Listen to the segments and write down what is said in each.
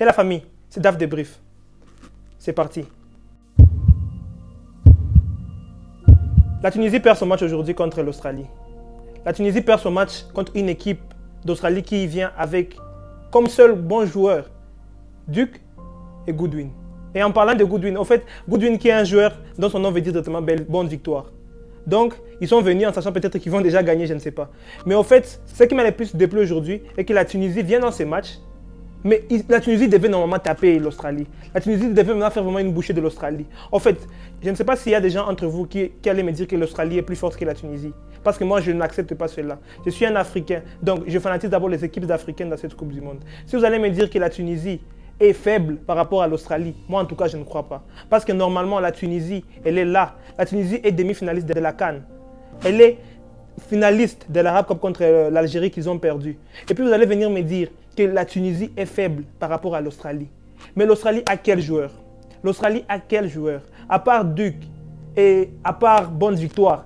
Et la famille, c'est Daf Débrief. C'est parti. La Tunisie perd son match aujourd'hui contre l'Australie. La Tunisie perd son match contre une équipe d'Australie qui vient avec comme seul bon joueur Duc et Goodwin. Et en parlant de Goodwin, en fait, Goodwin qui est un joueur dont son nom veut dire directement bonne victoire. Donc, ils sont venus en sachant peut-être qu'ils vont déjà gagner, je ne sais pas. Mais en fait, ce qui m'a le plus déplu aujourd'hui est que la Tunisie vient dans ces matchs. Mais la Tunisie devait normalement taper l'Australie. La Tunisie devait maintenant faire vraiment une bouchée de l'Australie. En fait, je ne sais pas s'il y a des gens entre vous qui allaient me dire que l'Australie est plus forte que la Tunisie. Parce que moi, je n'accepte pas cela. Je suis un Africain. Donc, je fanatise d'abord les équipes africaines dans cette Coupe du Monde. Si vous allez me dire que la Tunisie est faible par rapport à l'Australie, moi, en tout cas, je ne crois pas. Parce que normalement, la Tunisie, elle est là. La Tunisie est demi-finaliste de la CAN. Elle est finaliste de l'Arab Cup contre l'Algérie qu'ils ont perdu. Et puis, vous allez venir me dire que la Tunisie est faible par rapport à l'Australie. Mais l'Australie a quel joueur? L'Australie a quel joueur? À part Duc et à part Bonne Victoire,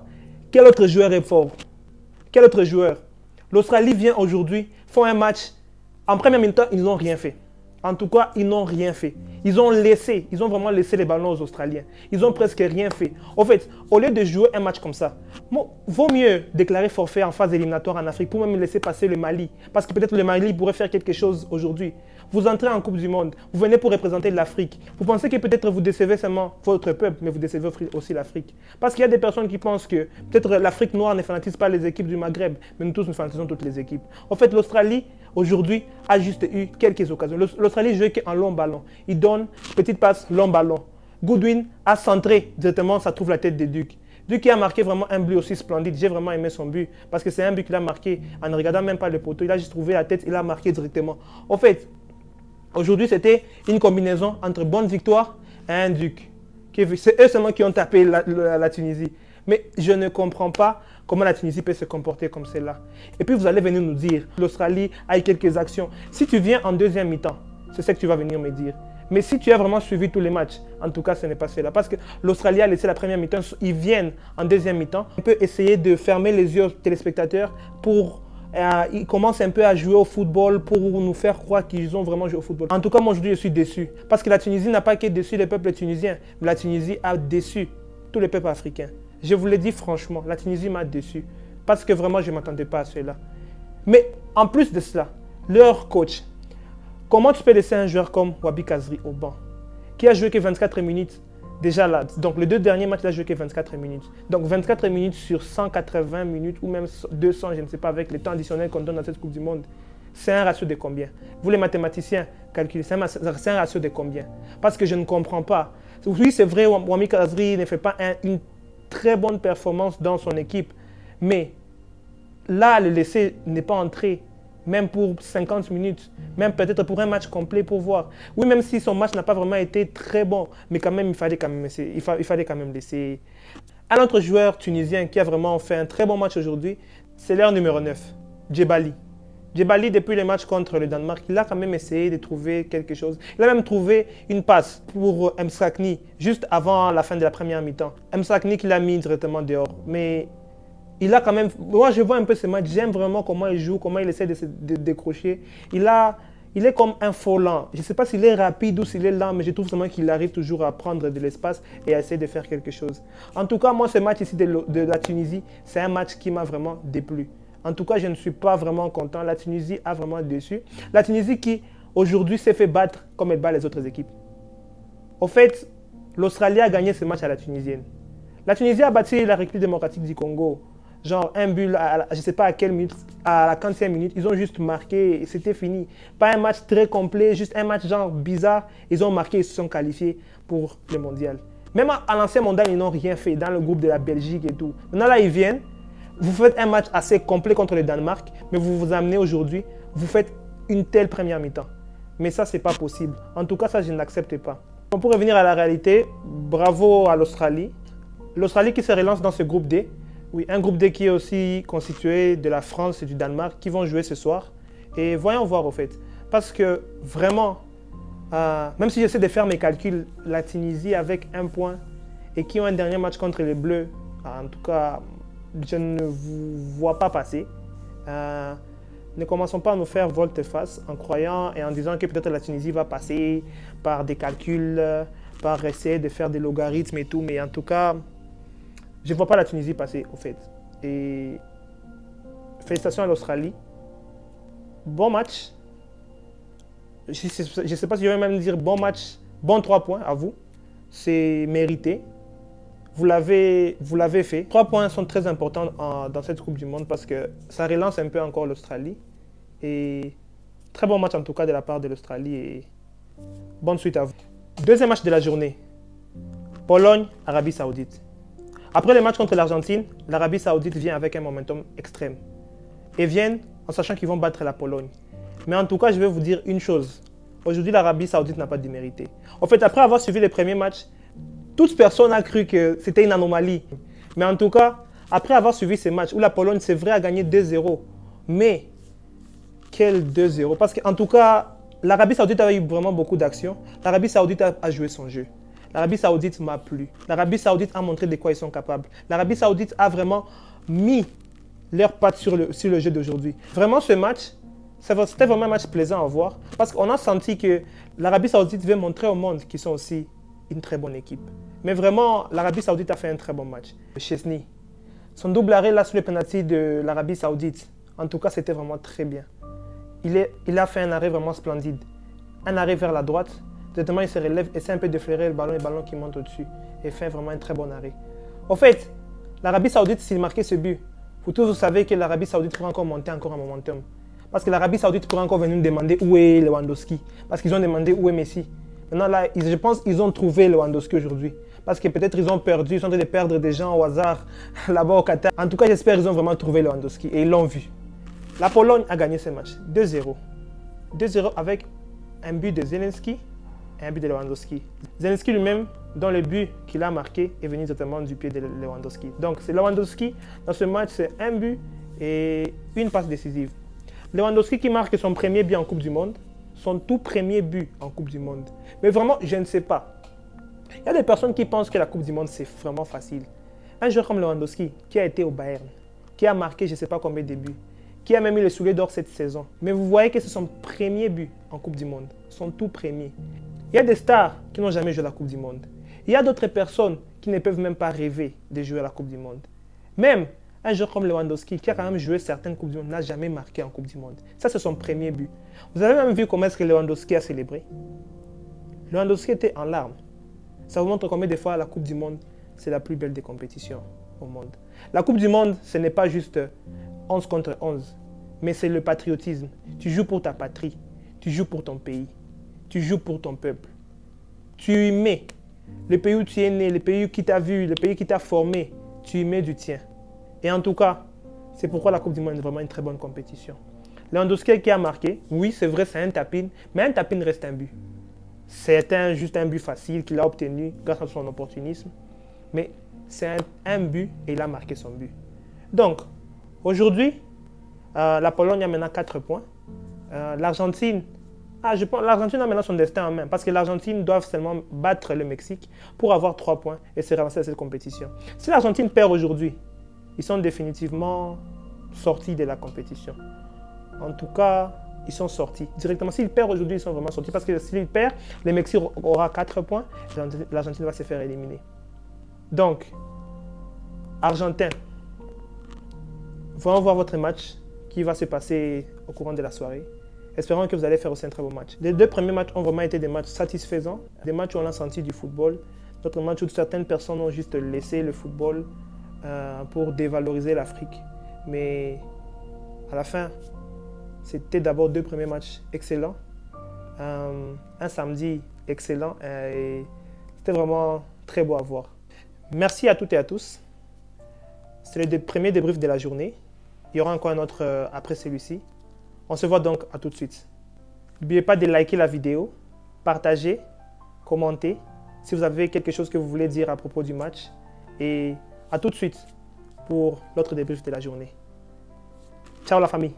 quel autre joueur est fort? Quel autre joueur? L'Australie vient aujourd'hui, font un match. En première mi-temps, ils n'ont rien fait. En tout cas, ils n'ont rien fait. Ils ont vraiment laissé les ballons aux Australiens. Ils n'ont presque rien fait. En fait, au lieu de jouer un match comme ça, vaut mieux déclarer forfait en phase éliminatoire en Afrique pour même laisser passer le Mali. Parce que peut-être le Mali pourrait faire quelque chose aujourd'hui. Vous entrez en Coupe du Monde, vous venez pour représenter l'Afrique. Vous pensez que peut-être vous décevez seulement votre peuple, mais vous décevez aussi l'Afrique. Parce qu'il y a des personnes qui pensent que peut-être l'Afrique noire ne fanatise pas les équipes du Maghreb, mais nous tous nous fanatisons toutes les équipes. En fait, l'Australie, aujourd'hui, a juste eu quelques occasions. L'Australie jouait qu'en long ballon. Il donne petite passe, long ballon. Goodwin a centré directement, ça trouve la tête de Duc. Duc qui a marqué vraiment un but aussi splendide. J'ai vraiment aimé son but parce que c'est un but qu'il a marqué en ne regardant même pas le poteau. Il a juste trouvé la tête, il a marqué directement. En fait, aujourd'hui, c'était une combinaison entre Bonne Victoire et un Duc. C'est eux seulement qui ont tapé la Tunisie. Mais je ne comprends pas comment la Tunisie peut se comporter comme celle-là. Et puis vous allez venir nous dire, l'Australie a eu quelques actions. Si tu viens en deuxième mi-temps, c'est ce que tu vas venir me dire. Mais si tu as vraiment suivi tous les matchs, en tout cas, ce n'est pas cela. Parce que l'Australie a laissé la première mi-temps, ils viennent en deuxième mi-temps. On peut essayer de fermer les yeux aux téléspectateurs ils commencent un peu à jouer au football pour nous faire croire qu'ils ont vraiment joué au football. En tout cas, moi aujourd'hui, je suis déçu. Parce que la Tunisie n'a pas que déçu le peuple tunisien, mais la Tunisie a déçu tous les peuples africains. Je vous le dis franchement, la Tunisie m'a déçu. Parce que vraiment, je ne m'attendais pas à cela. Mais en plus de cela, leur coach, comment tu peux laisser un joueur comme Wabi Kazri au banc, qui a joué que 24 minutes déjà là. Donc les deux derniers matchs, il a joué que 24 minutes. Donc 24 minutes sur 180 minutes ou même 200, je ne sais pas, avec les temps additionnels qu'on donne dans cette Coupe du Monde. C'est un ratio de combien? Vous les mathématiciens, calculez, c'est un ratio de combien? Parce que je ne comprends pas. Oui, c'est vrai, Wabi Kazri ne fait pas une très bonne performance dans son équipe. Mais là, le laisser n'est pas entré. Même pour 50 minutes, même peut-être pour un match complet pour voir. Oui, même si son match n'a pas vraiment été très bon, mais quand même, il fallait quand même laisser. Un autre joueur tunisien qui a vraiment fait un très bon match aujourd'hui, c'est leur numéro 9, Djebali. Djebali, depuis le match contre le Danemark, il a quand même essayé de trouver quelque chose. Il a même trouvé une passe pour Msakni, juste avant la fin de la première mi-temps. Msakni qui l'a mis directement dehors. Mais il a quand même, moi je vois un peu ce match, j'aime vraiment comment il joue, comment il essaie de décrocher. Il est comme un faux lent. Je ne sais pas s'il est rapide ou s'il est lent, mais je trouve seulement qu'il arrive toujours à prendre de l'espace et à essayer de faire quelque chose. En tout cas, moi ce match ici de la Tunisie, c'est un match qui m'a vraiment déplu. En tout cas, je ne suis pas vraiment content. La Tunisie a vraiment déçu. La Tunisie qui aujourd'hui s'est fait battre comme elle bat les autres équipes. Au fait, l'Australie a gagné ce match à la Tunisienne. La Tunisie a battu la République démocratique du Congo. Genre un but, je ne sais pas à quelle minute, à la 40e minute, ils ont juste marqué et c'était fini. Pas un match très complet, juste un match genre bizarre. Ils ont marqué, ils se sont qualifiés pour le mondial. Même à l'ancien mondial, ils n'ont rien fait dans le groupe de la Belgique et tout. Maintenant là, ils viennent, vous faites un match assez complet contre le Danemark, mais vous vous amenez aujourd'hui, vous faites une telle première mi-temps. Mais ça, c'est pas possible. En tout cas, ça, je n'accepte pas. Pour revenir à la réalité, bravo à l'Australie. L'Australie qui se relance dans ce groupe D. Oui, un groupe D qui est aussi constitué de la France et du Danemark qui vont jouer ce soir. Et voyons voir au fait. Parce que vraiment, même si j'essaie de faire mes calculs, la Tunisie avec un point et qui ont un dernier match contre les Bleus, en tout cas, je ne vous vois pas passer. Ne commençons pas à nous faire volte-face en croyant et en disant que peut-être la Tunisie va passer par des calculs, par essayer de faire des logarithmes et tout. Mais en tout cas, je ne vois pas la Tunisie passer, au fait. Et félicitations à l'Australie. Bon match. Je ne sais pas si je vais même dire bon match, bon 3 points à vous. C'est mérité. Vous l'avez fait. 3 points sont très importants dans cette Coupe du Monde parce que ça relance un peu encore l'Australie. Et très bon match en tout cas de la part de l'Australie et bonne suite à vous. Deuxième match de la journée. Pologne, Arabie Saoudite. Après le match contre l'Argentine, l'Arabie Saoudite vient avec un momentum extrême. Et viennent en sachant qu'ils vont battre la Pologne. Mais en tout cas, je vais vous dire une chose. Aujourd'hui, l'Arabie Saoudite n'a pas démérité. En fait, après avoir suivi les premiers matchs, toute personne a cru que c'était une anomalie. Mais en tout cas, après avoir suivi ces matchs où la Pologne, c'est vrai, a gagné 2-0. Mais, quel 2-0? Parce qu'en tout cas, l'Arabie Saoudite avait eu vraiment beaucoup d'actions. L'Arabie Saoudite a joué son jeu. L'Arabie Saoudite m'a plu. L'Arabie Saoudite a montré de quoi ils sont capables. L'Arabie Saoudite a vraiment mis leurs pattes sur le jeu d'aujourd'hui. Vraiment, ce match, c'était vraiment un match plaisant à voir. Parce qu'on a senti que l'Arabie Saoudite veut montrer au monde qu'ils sont aussi une très bonne équipe. Mais vraiment, l'Arabie Saoudite a fait un très bon match. Chesney, son double arrêt là sur le penalty de l'Arabie Saoudite, en tout cas, c'était vraiment très bien. Il a fait un arrêt vraiment splendide. Un arrêt vers la droite. Directement, il se relève, essaie un peu de flairer le ballon qui monte au-dessus. Et fait vraiment un très bon arrêt. Au fait, l'Arabie Saoudite, s'il marquait ce but, vous tous vous savez que l'Arabie Saoudite pourrait encore monter encore un momentum. Parce que l'Arabie Saoudite pourrait encore venir nous demander où est Lewandowski. Parce qu'ils ont demandé où est Messi. Maintenant, là, je pense qu'ils ont trouvé Lewandowski aujourd'hui. Parce que peut-être ils ont perdu, ils sont en train de perdre des gens au hasard là-bas au Qatar. En tout cas, j'espère qu'ils ont vraiment trouvé Lewandowski et ils l'ont vu. La Pologne a gagné ce match 2-0. 2-0 avec un but de Zelensky et un but de Lewandowski. Zelensky lui-même, dans le but qu'il a marqué, est venu directement du pied de Lewandowski. Donc, c'est Lewandowski, dans ce match, c'est un but et une passe décisive. Lewandowski qui marque son premier but en Coupe du Monde, son tout premier but en Coupe du Monde. Mais vraiment, je ne sais pas. Il y a des personnes qui pensent que la Coupe du Monde, c'est vraiment facile. Un joueur comme Lewandowski, qui a été au Bayern, qui a marqué je ne sais pas combien de buts, qui a même eu le soulier d'or cette saison. Mais vous voyez que c'est son premier but en Coupe du Monde, son tout premier. Il y a des stars qui n'ont jamais joué la Coupe du Monde. Il y a d'autres personnes qui ne peuvent même pas rêver de jouer à la Coupe du Monde. Même un joueur comme Lewandowski, qui a quand même joué certaines Coupes du Monde, n'a jamais marqué en Coupe du Monde. Ça, c'est son premier but. Vous avez même vu comment est-ce que Lewandowski a célébré. Lewandowski était en larmes. Ça vous montre combien de fois la Coupe du Monde, c'est la plus belle des compétitions au monde. La Coupe du Monde, ce n'est pas juste 11 contre 11, mais c'est le patriotisme. Tu joues pour ta patrie, tu joues pour ton pays, tu joues pour ton peuple. Tu y mets le pays où tu es né, le pays qui t'a vu, le pays qui t'a formé, tu y mets du tien. Et en tout cas, c'est pourquoi la Coupe du Monde est vraiment une très bonne compétition. Lewandowski qui a marqué, oui, c'est vrai, c'est un tap-in, mais un tap-in reste un but. C'est juste un but facile qu'il a obtenu grâce à son opportunisme. Mais c'est un but et il a marqué son but. Donc, aujourd'hui, la Pologne a maintenant 4 points. L'Argentine, je pense l'Argentine a maintenant son destin en main parce que l'Argentine doit seulement battre le Mexique pour avoir 3 points et se relancer à cette compétition. Si l'Argentine perd aujourd'hui, ils sont définitivement sortis de la compétition. En tout cas, ils sont sortis directement. S'ils perdent aujourd'hui, ils sont vraiment sortis. Parce que s'ils perdent, le Mexique aura 4 points. L'Argentine va se faire éliminer. Donc, Argentin, voyons voir votre match qui va se passer au courant de la soirée. Espérons que vous allez faire aussi un très beau match. Les 2 premiers matchs ont vraiment été des matchs satisfaisants. Des matchs où on a senti du football. D'autres matchs où certaines personnes ont juste laissé le football pour dévaloriser l'Afrique. Mais à la fin, c'était d'abord 2 premiers matchs excellents. Un samedi excellent et c'était vraiment très beau à voir. Merci à toutes et à tous. C'est le premier débrief de la journée. Il y aura encore un autre après celui-ci. On se voit donc à tout de suite. N'oubliez pas de liker la vidéo, partager, commenter si vous avez quelque chose que vous voulez dire à propos du match. Et à tout de suite pour l'autre débrief de la journée. Ciao la famille.